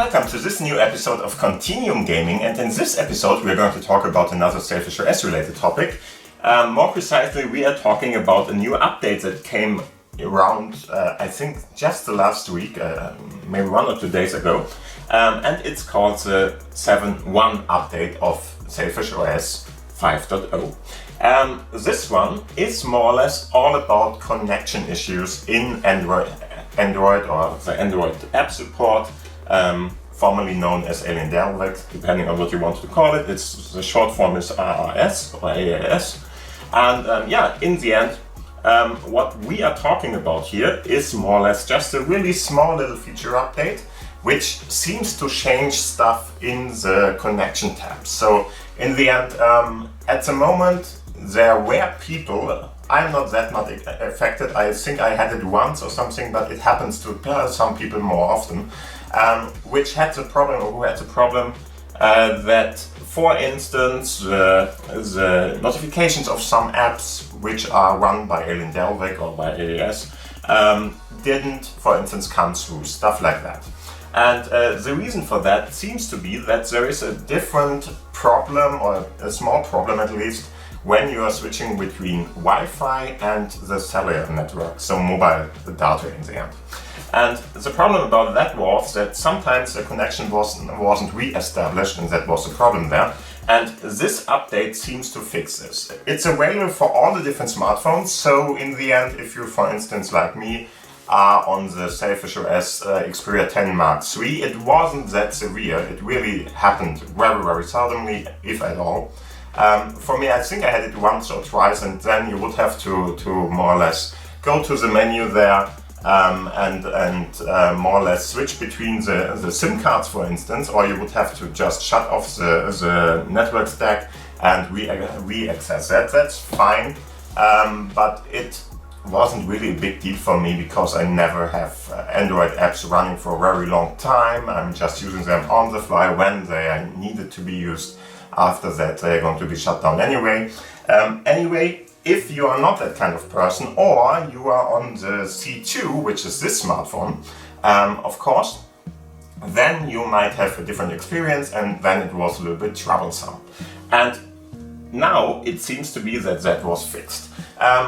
welcome to this new episode of Continuum Gaming, and in this episode we are going to talk about another SailfishOS related topic. More precisely, we are talking about a new update that came around, I think, just the last week, maybe 1 or 2 days ago, and it's called the 7.1 update of SailfishOS 5.0. This one is more or less all about connection issues in Android or the Android app support, formerly known as Alien Delvec, depending on what you want to call it. The short form is RRS or AAS. And in the end, what we are talking about here is more or less just a really small little feature update, which seems to change stuff in the connection tab. So in the end, at the moment, there were people, I'm not that much affected, I think I had it once or something, but it happens to some people more often, which had the problem, or who had the problem, that, for instance, the notifications of some apps which are run by Alien Delvec or by AAS didn't, for instance, come through, stuff like that. And the reason for that seems to be that there is a different problem, or a small problem at least, when you are switching between Wi-Fi and the cellular network, so mobile data in the end. And the problem about that was that sometimes the connection wasn't re-established, and that was the problem there. And this update seems to fix this. It's available for all the different smartphones, so in the end, if you, for instance, like me, are on the SailfishOS Xperia 10 Mark III, it wasn't that severe. It really happened very, very seldomly, if at all. For me, I think I had it once or twice, and then you would have to more or less go to the menu there and more or less switch between the SIM cards, for instance, or you would have to just shut off the network stack and re-access that. That's fine, but it wasn't really a big deal for me because I never have Android apps running for a very long time. I'm just using them on the fly when they are needed to be used. After that, they're going to be shut down anyway. Anyway, if you are not that kind of person, or you are on the C2, which is this smartphone, of course, then you might have a different experience, and then it was a little bit troublesome. And now it seems to be that that was fixed.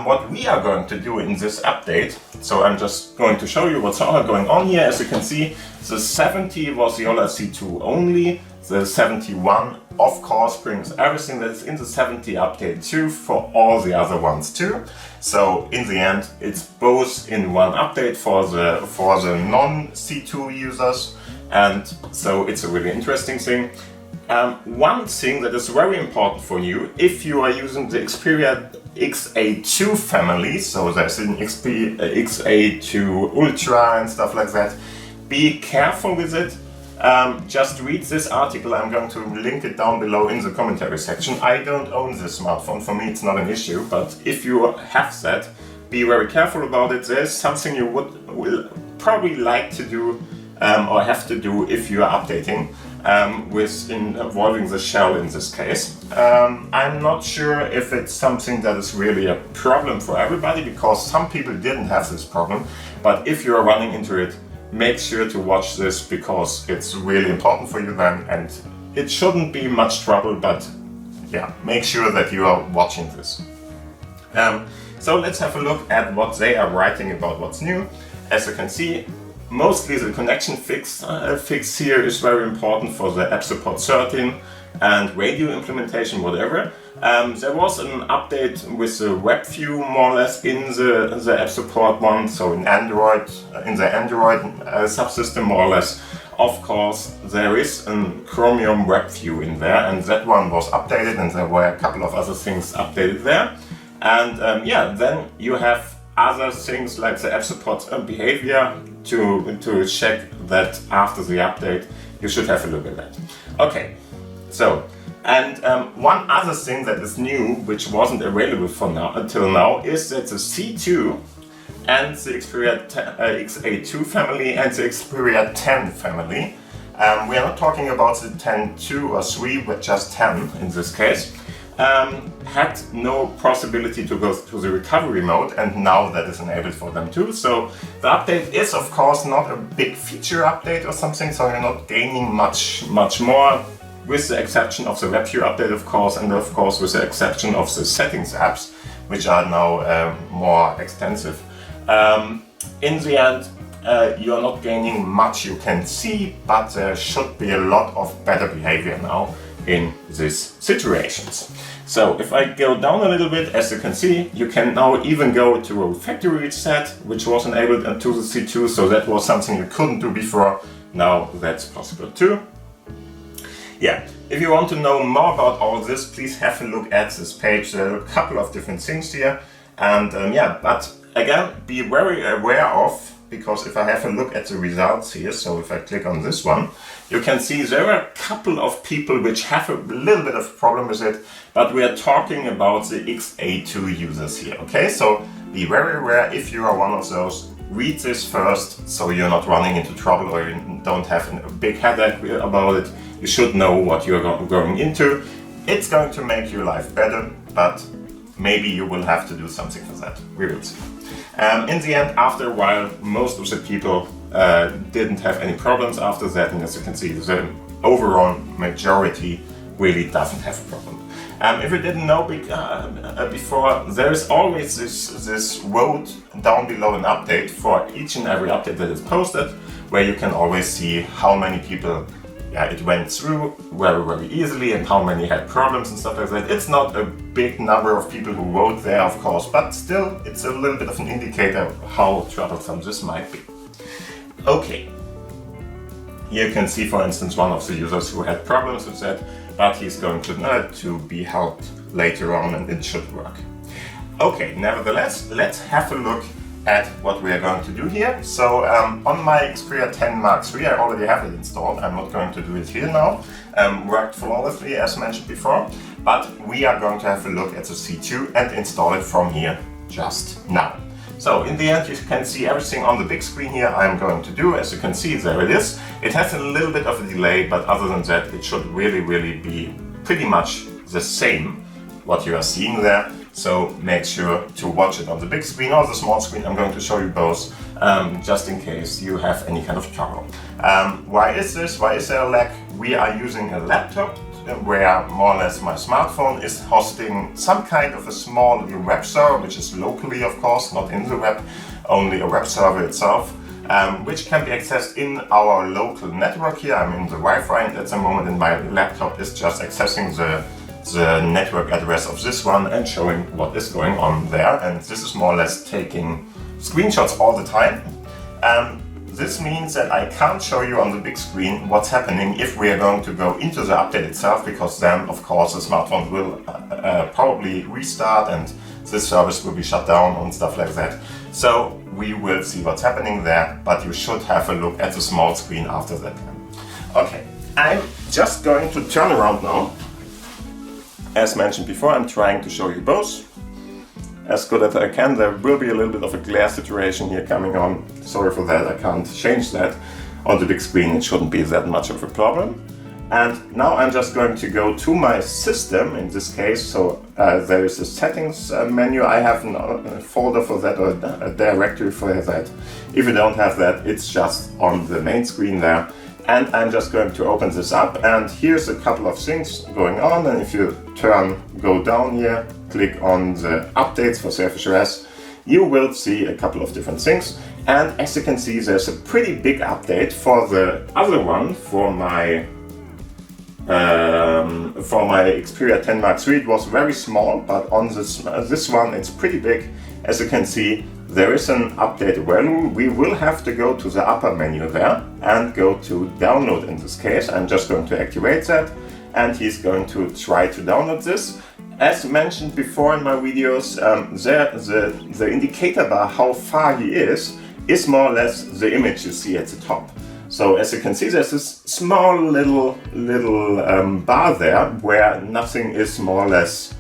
What we are going to do in this update, so I'm just going to show you what's all going on here. As you can see, the 70 was the Jolla C2 only. The 71, of course, brings everything that is in the 70 update too for all the other ones too. So in the end, it's both in one update for the non-C2 users, and so it's a really interesting thing. One thing that is very important for you, if you are using the Xperia XA2 family, so there's an XA2 Ultra and stuff like that, be careful with it. Just read this article. I'm going to link it down below in the commentary section. I don't own this smartphone. For me, it's not an issue, but if you have that, be very careful about it. There's something you will probably like to do or have to do if you are updating involving the shell in this case. I'm not sure if it's something that is really a problem for everybody, because some people didn't have this problem, but if you are running into it, make sure to watch this, because it's really important for you then, and it shouldn't be much trouble, but yeah, make sure that you are watching this. So let's have a look at what they are writing about what's new. As you can see, mostly the connection fix here is very important for the app support 13 and radio implementation, whatever. There was an update with the web view more or less in the app support one, so in the Android subsystem more or less. Of course, there is a Chromium web view in there, and that one was updated, and there were a couple of other things updated there. And then you have other things like the app support behavior to check that after the update you should have a look at that. Okay, so. And one other thing that is new, which wasn't available until now, is that the C2 and the Xperia XA2 family and the Xperia 10 family, we are not talking about the 10.2 or 3, but just 10 in this case. had no possibility to go to the recovery mode, and now that is enabled for them too. So the update is of course not a big feature update or something, so you're not gaining much more, with the exception of the WebView update of course, and of course with the exception of the settings apps, which are now more extensive. In the end, you're not gaining much, you can see, but there should be a lot of better behavior now in these situations. So if I go down a little bit, as you can see, you can now even go to a factory reset, which was enabled into the C2, so that was something you couldn't do before. Now that's possible too. Yeah, if you want to know more about all this, please have a look at this page. There are a couple of different things here, and yeah, but again, be very aware of, because if I have a look at the results here, so if I click on this one, you can see there are a couple of people which have a little bit of problem with it, but we are talking about the XA2 users here, okay? So be very aware if you are one of those. Read this first, so you're not running into trouble or you don't have a big headache about it. You should know what you're going into. It's going to make your life better, but maybe you will have to do something for that. We will see. In the end, after a while, most of the people didn't have any problems after that, and as you can see, the overall majority really doesn't have a problem. If you didn't know before, there is always this road down below an update for each and every update that is posted, where you can always see how many people it went through very easily and how many had problems and stuff like that. It's not a big number of people who wrote there, of course, but still it's a little bit of an indicator of how troublesome this might be. Okay, here you can see, for instance, one of the users who had problems with that, but he's going to be helped later on, and it should work. Okay, nevertheless, let's have a look at what we are going to do here. So on my Xperia 10 Mark III, I already have it installed. I'm not going to do it here now. Worked flawlessly as mentioned before, but we are going to have a look at the C2 and install it from here just now. So in the end, you can see everything on the big screen here I'm going to do. As you can see, there it is. It has a little bit of a delay, but other than that, it should really be pretty much the same what you are seeing there. So make sure to watch it on the big screen or the small screen. I'm going to show you both, just in case you have any kind of trouble. Why is this? Why is there a lag? We are using a laptop where more or less my smartphone is hosting some kind of a small web server, which is locally, of course, not in the web, only a web server itself, which can be accessed in our local network here. I'm in the Wi-Fi at the moment, and my laptop is just accessing the network address of this one and showing what is going on there. And this is more or less taking screenshots all the time. This means that I can't show you on the big screen what's happening if we are going to go into the update itself, because then of course the smartphone will probably restart and this service will be shut down and stuff like that. So we will see what's happening there, but you should have a look at the small screen after that. Okay, I'm just going to turn around now. As mentioned before, I'm trying to show you both as good as I can. There will be a little bit of a glare situation here coming on. Sorry for that, I can't change that. On the big screen it shouldn't be that much of a problem. And now I'm just going to go to my system in this case. So there is a settings menu. I have a folder for that or a directory for that. If you don't have that, it's just on the main screen there. And I'm just going to open this up, and here's a couple of things going on. And if you go down here, click on the updates for SailfishOS, you will see a couple of different things. And as you can see, there's a pretty big update for the other one, for my Xperia 10 Mark III. It was very small, but on this one it's pretty big. As you can see, there is an update available. We will have to go to the upper menu there and go to download in this case. I'm just going to activate that, and he's going to try to download this. As mentioned before in my videos, the indicator bar, how far he is more or less the image you see at the top. So as you can see, there's this small little bar there where nothing is more or less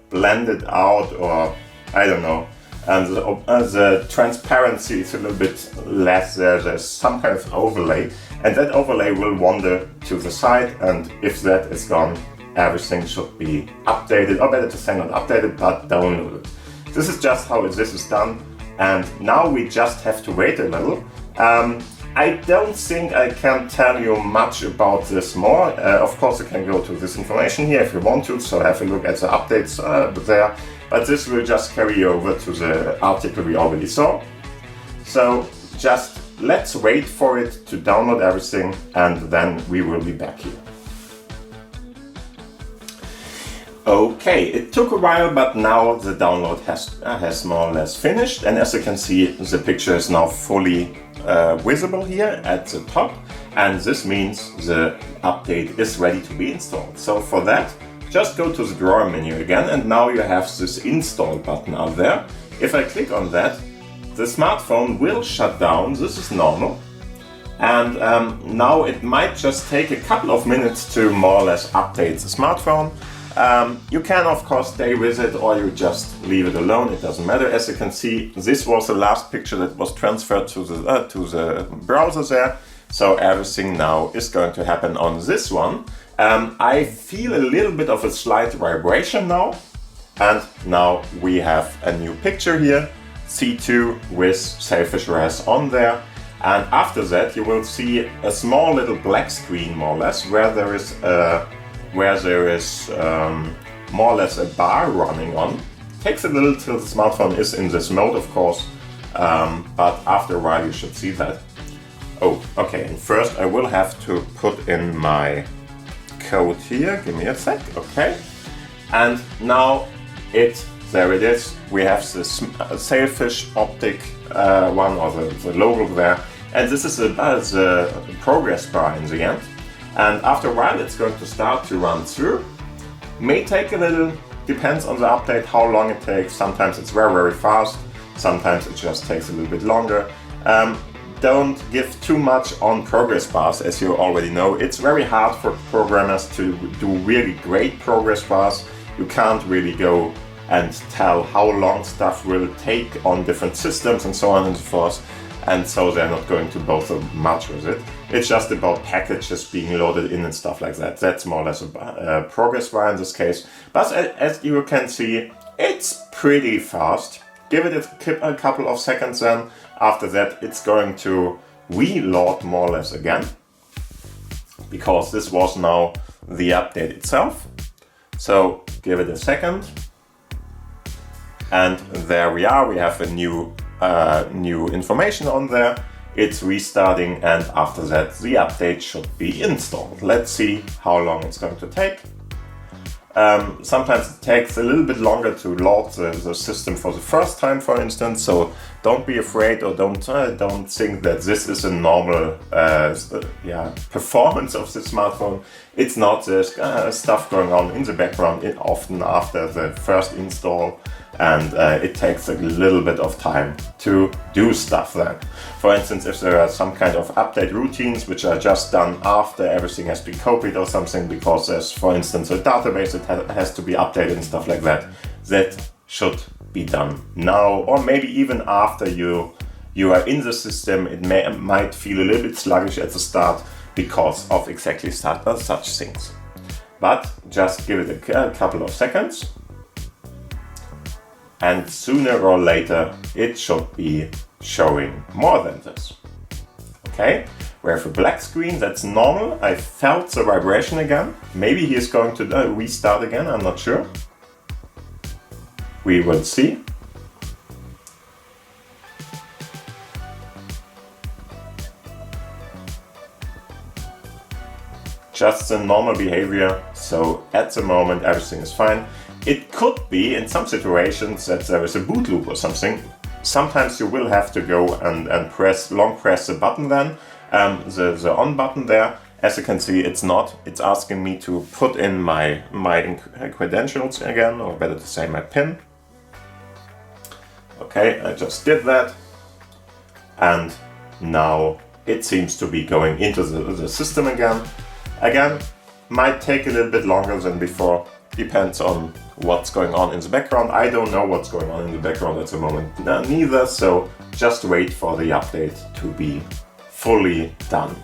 blended out, or I don't know. And the transparency is a little bit less there. There's some kind of overlay, and that overlay will wander to the side, and if that is gone, everything should be updated, or better to say not updated, but downloaded. This is just how this is done, and now we just have to wait a little. I don't think I can tell you much about this more. Of course, you can go to this information here if you want to, so have a look at the updates there. But this will just carry you over to the article we already saw. So just let's wait for it to download everything, and then we will be back here. Okay, it took a while, but now the download has more or less finished, and as you can see, the picture is now fully visible here at the top, and this means the update is ready to be installed. So for that, just go to the drawer menu again, and now you have this install button out there. If I click on that, the smartphone will shut down. This is normal, and now it might just take a couple of minutes to more or less update the smartphone. You can of course stay with it, or you just leave it alone, it doesn't matter. As you can see, this was the last picture that was transferred to the browser there, so everything now is going to happen on this one. I feel a little bit of a slight vibration now, and now we have a new picture here, C2 with SailfishOS on there, and after that you will see a small little black screen more or less, where there is more or less a bar running on. Takes a little till the smartphone is in this mode, of course, but after a while you should see that. Oh, okay, and first I will have to put in my code here, give me a sec, okay. And now there it is, we have this Sailfish optic one, or the logo there, and this is the progress bar in the end. And after a while it's going to start to run through. May take a little, depends on the update how long it takes. Sometimes it's very fast, sometimes it just takes a little bit longer. Don't give too much on progress bars, as you already know. It's very hard for programmers to do really great progress bars. You can't really go and tell how long stuff will take on different systems and so on and so forth. And so they're not going to bother much with it. It's just about packages being loaded in and stuff like that. That's more or less a progress bar in this case. But as you can see, it's pretty fast. Give it a couple of seconds then. After that, it's going to reload more or less again, because this was now the update itself. So give it a second. And there we are. We have a new information on there. It's restarting, and after that the update should be installed. Let's see how long it's going to take. Sometimes it takes a little bit longer to load the system for the first time, for instance, so don't be afraid, or don't think that this is a normal performance of the smartphone. It's not. There's stuff going on in the background often after the first install, and it takes a little bit of time to do stuff then. For instance, if there are some kind of update routines which are just done after everything has been copied or something, because there's, for instance, a database that has to be updated and stuff like that, that should be done now, or maybe even after you are in the system. It might feel a little bit sluggish at the start because of exactly such things. But just give it a couple of seconds, and sooner or later it should be showing more than this. Okay, we have a black screen, that's normal. I felt the vibration again. Maybe he is going to restart again, I'm not sure. We will see. Just a normal behavior, so at the moment everything is fine. It could be in some situations that there is a boot loop or something. Sometimes you will have to go and long press the button then, the on button there. As you can see, it's not. It's asking me to put in my credentials again, or better to say my PIN. Okay, I just did that. And now it seems to be going into the system again. Again, might take a little bit longer than before. Depends on what's going on in the background. I don't know what's going on in the background at the moment neither, so just wait for the update to be fully done.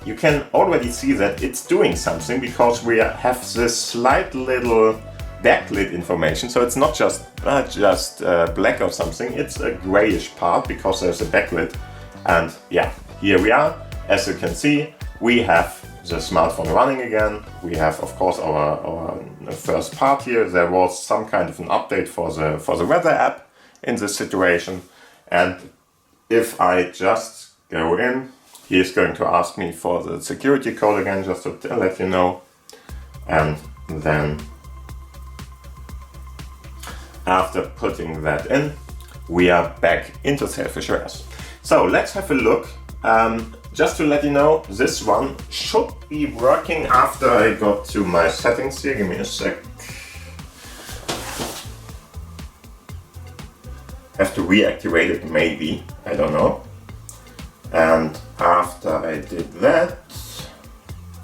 you can already see that it's doing something because we have this slight little backlit information. So it's not just black or something, it's a grayish part because there's a backlit. And yeah, here we are. As you can see, we have the smartphone running again. We have, of course, our first part here. There was some kind of an update for the weather app in this situation. And if I just go in, he is going to ask me for the security code again, just to let you know. And then after putting that in, we are back into SailfishOS. So let's have a look. Just to let you know, this one should be working after I got to my settings here. Give me a sec. Have to reactivate it maybe, I don't know. And after I did that,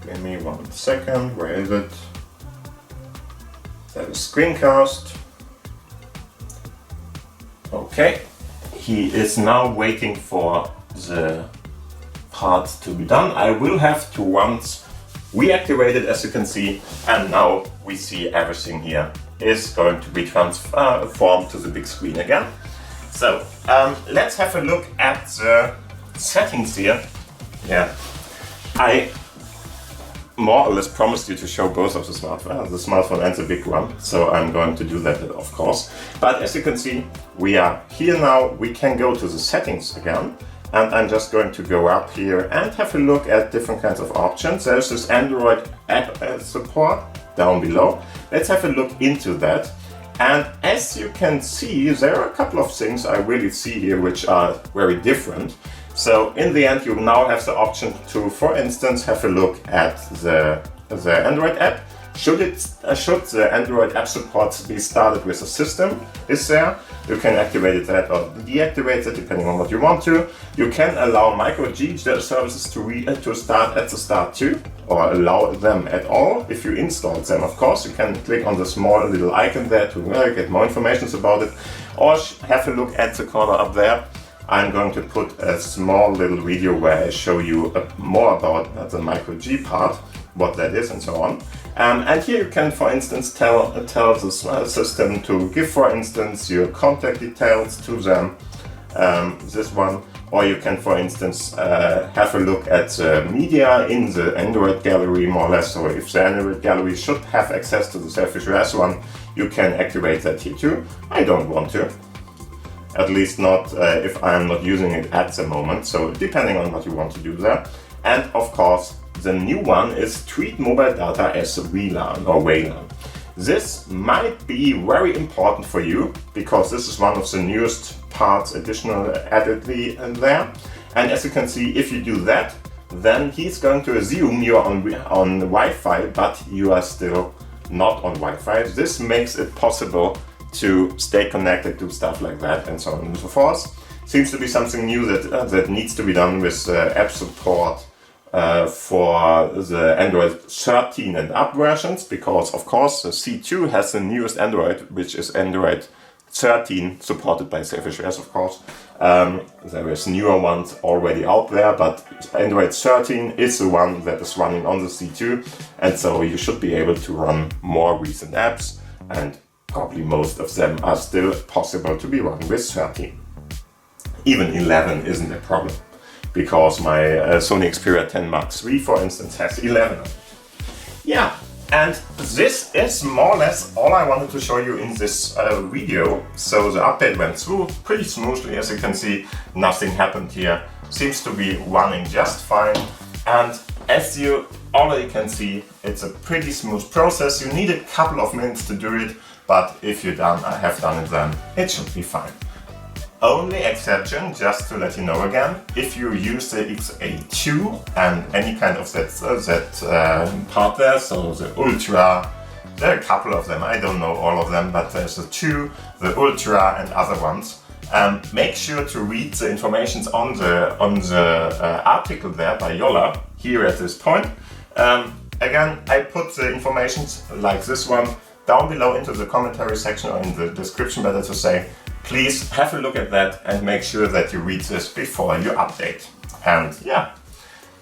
give me 1 second, where is it? That is screencast. Okay, he is now waiting for the part to be done. I will have to once reactivate it, as you can see, and now we see everything here is going to be transformed to the big screen again. So let's have a look at the settings here. Yeah, I more or less promised you to show both of the smartphone and the big one, so I'm going to do that, of course. But as you can see, we are here now. We can go to the settings again, and I'm just going to go up here and have a look at different kinds of options. There's this Android app support down below. Let's have a look into that. And as you can see, there are a couple of things I really see here which are very different. So in the end, you now have the option to, for instance, have a look at the Android app. Should the Android app support be started with a system? Is there? You can activate that or deactivate it depending on what you want to. You can allow micro G services to start at the start too, or allow them at all if you install them. Of course, you can click on the small little icon there to get more information about it, or have a look at the corner up there. I'm going to put a small little video where I show you more about the micro G part, what that is and so on. And here you can, for instance, tell the system to give, for instance, your contact details to them, this one, or you can, for instance, have a look at the media in the Android gallery, more or less. So if the Android gallery should have access to the SailfishOS one, you can activate that here too. I don't want to. At least not if I'm not using it at the moment, so depending on what you want to do there. And of course, the new one is treat mobile data as VLAN or WLAN. This might be very important for you because this is one of the newest parts additional added there. And as you can see, if you do that, then he's going to assume you're on Wi-Fi, but you are still not on Wi-Fi. This makes it possible to stay connected to stuff like that and so on and so forth. Seems to be something new that needs to be done with app support for the Android 13 and up versions, because of course the C2 has the newest Android, which is Android 13, supported by SailfishOS, of course. There is newer ones already out there, but Android 13 is the one that is running on the C2, and so you should be able to run more recent apps, and probably most of them are still possible to be run with 13. Even 11 isn't a problem, because my Sony Xperia 10 Mark III, for instance, has 11 on it. Yeah, and this is more or less all I wanted to show you in this video. So the update went through pretty smoothly, as you can see. Nothing happened here. Seems to be running just fine. And as you already can see, it's a pretty smooth process. You need a couple of minutes to do it, but if you have done it, then it should be fine. Only exception, just to let you know again, if you use the XA2 and any kind of that part there, so the Ultra, there are a couple of them, I don't know all of them, but there's the 2, the Ultra and other ones. Make sure to read the information on the article there by Jolla, here at this point. Again, I put the information like this one down below into the commentary section, or in the description, better to say. Please have a look at that and make sure that you read this before you update. And yeah,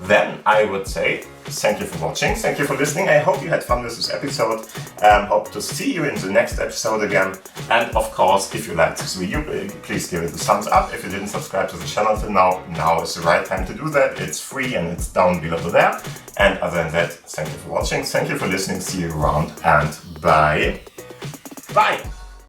then I would say thank you for watching, thank you for listening. I hope you had fun with this episode. Hope to see you in the next episode again. And of course, if you liked this video, please give it a thumbs up. If you didn't subscribe to the channel till now is the right time to do that. It's free and it's down below there. And other than that, thank you for watching, thank you for listening, see you around, and bye. Bye!